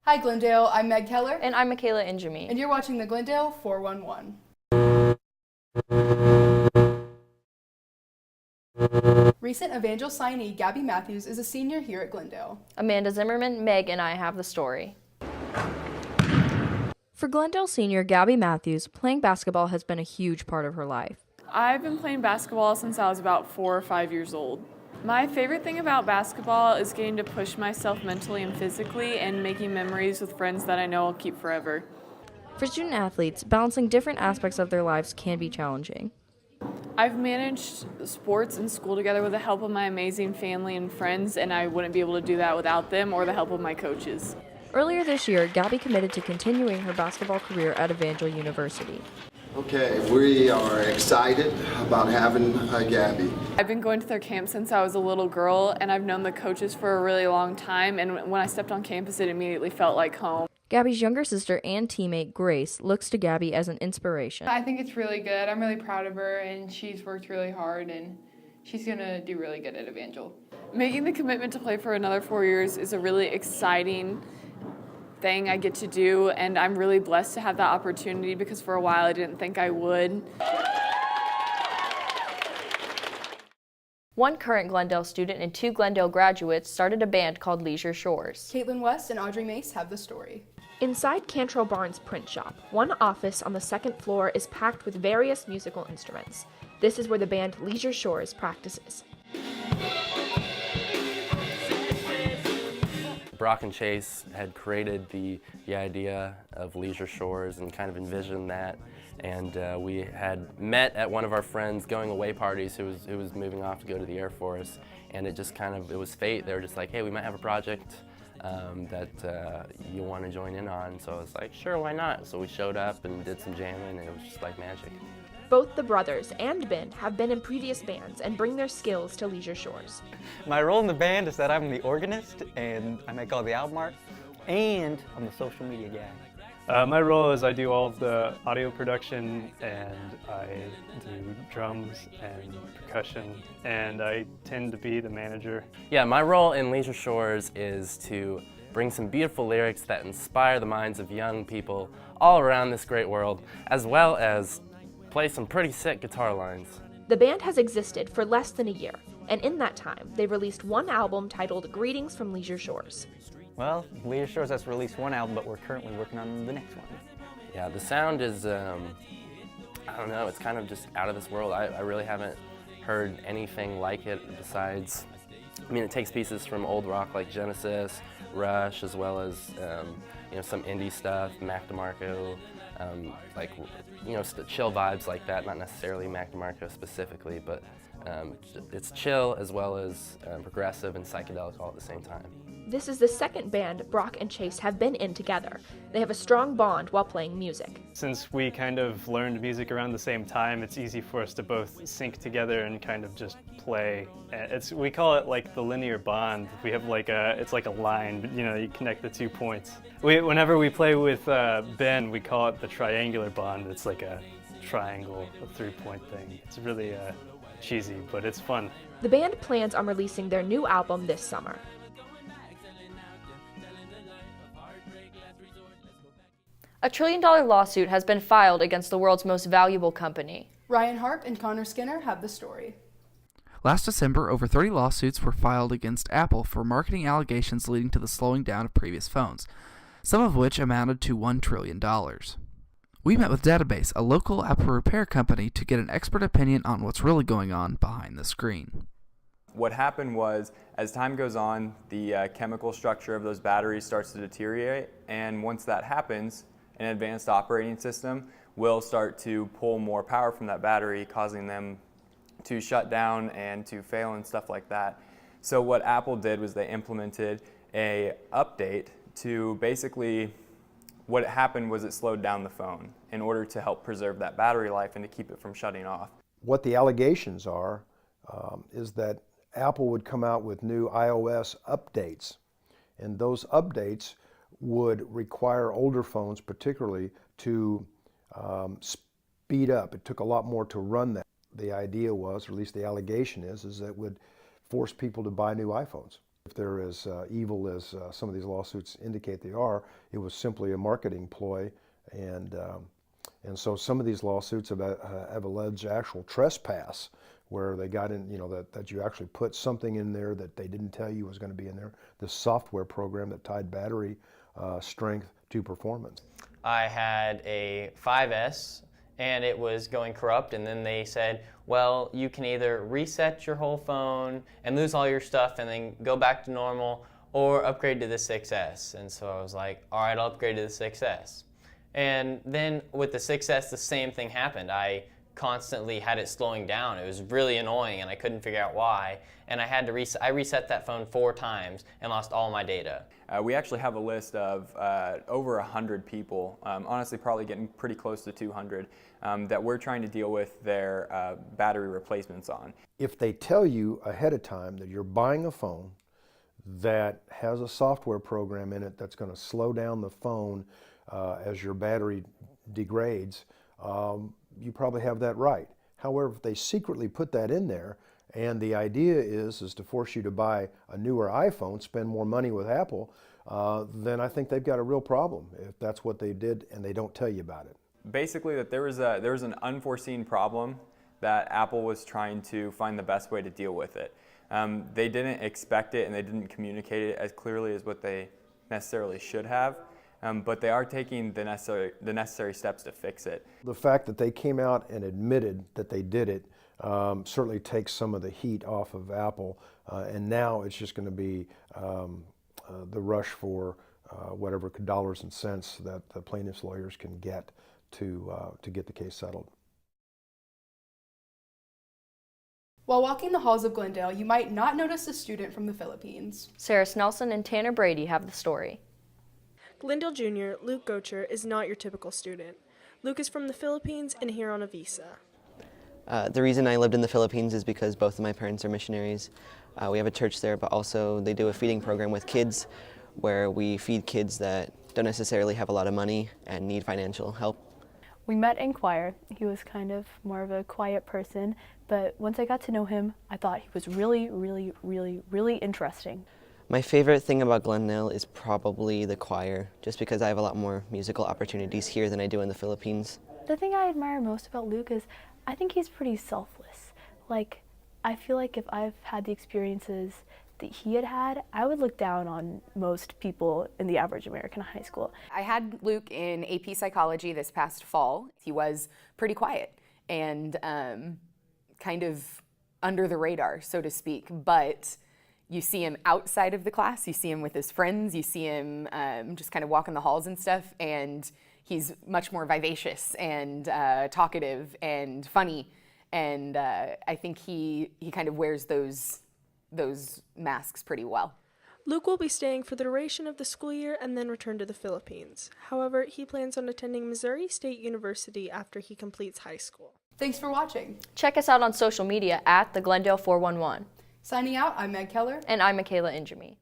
Hi Glendale, I'm Meg Keller. And I'm Michaela Injami. And you're watching the Glendale 411. Recent Evangel signee Gabby Matthews is a senior here at Glendale. Amanda Zimmerman, Meg, and I have the story. For Glendale senior Gabby Matthews, playing basketball has been a huge part of her life. I've been playing basketball since I was about 4 or 5 years old. My favorite thing about basketball is getting to push myself mentally and physically and making memories with friends that I know I'll keep forever. For student athletes, balancing different aspects of their lives can be challenging. I've managed sports and school together with the help of my amazing family and friends, and I wouldn't be able to do that without them or the help of my coaches. Earlier this year, Gabby committed to continuing her basketball career at Evangel University. Okay, we are excited about having Gabby. I've been going to their camp since I was a little girl, and I've known the coaches for a really long time, and when I stepped on campus, it immediately felt like home. Gabby's younger sister and teammate, Grace, looks to Gabby as an inspiration. I think it's really good. I'm really proud of her, and she's worked really hard, and she's going to do really good at Evangel. Making the commitment to play for another 4 years is a really exciting thing I get to do, and I'm really blessed to have that opportunity because for a while I didn't think I would. One current Glendale student and 2 Glendale graduates started a band called Leisure Shores. Caitlin West and Audrey Mace have the story. Inside Cantrell Barnes' print shop, one office on the second floor is packed with various musical instruments. This is where the band Leisure Shores practices. Brock and Chase had created the idea of Leisure Shores and kind of envisioned that, and we had met at one of our friends' going away parties who was moving off to go to the Air Force, and it just kind of, it was fate. They were just like, hey, we might have a project that you want to join in on. So I was like, sure, why not? So we showed up and did some jamming, and it was just like magic. Both the brothers and Ben have been in previous bands and bring their skills to Leisure Shores. My role in the band is that I'm the organist and I make all the album art, and I'm the social media guy. My role is I do all of the audio production, and I do drums and percussion, and I tend to be the manager. Yeah, my role in Leisure Shores is to bring some beautiful lyrics that inspire the minds of young people all around this great world, as well as play some pretty sick guitar lines. The band has existed for less than a year, and in that time, they've released one album titled Greetings from Leisure Shores. Well, Leisure Shores has released one album, but we're currently working on the next one. Yeah, the sound is, I don't know, it's kind of just out of this world. I really haven't heard anything like it besides, I mean, it takes pieces from old rock like Genesis, Rush, as well as, some indie stuff, Mac DeMarco, like, chill vibes like that, not necessarily Mac DeMarco specifically, but it's chill as well as progressive and psychedelic all at the same time. This is the second band Brock and Chase have been in together. They have a strong bond while playing music. Since we kind of learned music around the same time, it's easy for us to both sync together and kind of just play. We call it like the linear bond. We have it's like a line, you connect the 2 points. Whenever we play with Ben, we call it the triangular bond. It's like a triangle, a 3-point thing. It's really cheesy, but it's fun. The band plans on releasing their new album this summer. A $1 trillion lawsuit has been filed against the world's most valuable company. Ryan Harp and Connor Skinner have the story. Last December, over 30 lawsuits were filed against Apple for marketing allegations leading to the slowing down of previous phones, some of which amounted to $1 trillion. We met with Database, a local Apple repair company, to get an expert opinion on what's really going on behind the screen. What happened was, as time goes on, the chemical structure of those batteries starts to deteriorate, and once that happens, an advanced operating system will start to pull more power from that battery, causing them to shut down and to fail and stuff like that. So what Apple did was they implemented a update to basically, what happened was it slowed down the phone in order to help preserve that battery life and to keep it from shutting off. What the allegations are is that Apple would come out with new iOS updates, and those updates would require older phones particularly to speed up. It took a lot more to run that. The idea was, or at least the allegation is that it would force people to buy new iPhones. If they're as evil as some of these lawsuits indicate they are, it was simply a marketing ploy, and so some of these lawsuits have alleged actual trespass, where they got in, that you actually put something in there that they didn't tell you was going to be in there. This software program that tied battery strength to performance. I had a 5S and it was going corrupt, and then they said, well, you can either reset your whole phone and lose all your stuff and then go back to normal, or upgrade to the 6S. And so I was like, all right, I'll upgrade to the 6S. And then with the 6S, the same thing happened. I constantly had it slowing down. It was really annoying and I couldn't figure out why. And I had to I reset that phone 4 times and lost all my data. We actually have a list of over 100 people, honestly probably getting pretty close to 200, that we're trying to deal with their battery replacements on. If they tell you ahead of time that you're buying a phone that has a software program in it that's going to slow down the phone as your battery degrades, you probably have that right. However, if they secretly put that in there, and the idea is to force you to buy a newer iPhone, spend more money with Apple, then I think they've got a real problem if that's what they did and they don't tell you about it. Basically, that there was an unforeseen problem that Apple was trying to find the best way to deal with it. They didn't expect it and they didn't communicate it as clearly as what they necessarily should have. But they are taking the necessary steps to fix it. The fact that they came out and admitted that they did it certainly takes some of the heat off of Apple, and now it's just going to be the rush for whatever dollars and cents that the plaintiffs' lawyers can get to get the case settled. While walking the halls of Glendale, you might not notice a student from the Philippines. Sarah Snelson and Tanner Brady have the story. Glendale Jr., Luke Gocher, is not your typical student. Luke is from the Philippines and here on a visa. The reason I lived in the Philippines is because both of my parents are missionaries. We have a church there, but also they do a feeding program with kids where we feed kids that don't necessarily have a lot of money and need financial help. We met in choir. He was kind of more of a quiet person, but once I got to know him, I thought he was really, really, really, really interesting. My favorite thing about Glendale is probably the choir, just because I have a lot more musical opportunities here than I do in the Philippines. The thing I admire most about Luke is I think he's pretty selfless. I feel like if I've had the experiences that he had, I would look down on most people in the average American high school. I had Luke in AP Psychology this past fall. He was pretty quiet and kind of under the radar, so to speak, but you see him outside of the class, you see him with his friends, you see him just kind of walking the halls and stuff, and he's much more vivacious and talkative and funny, and I think he kind of wears those masks pretty well. Luke will be staying for the duration of the school year and then return to the Philippines. However, he plans on attending Missouri State University after he completes high school. Thanks for watching. Check us out on social media at the Glendale 411. Signing out, I'm Meg Keller. And I'm Michaela Injami.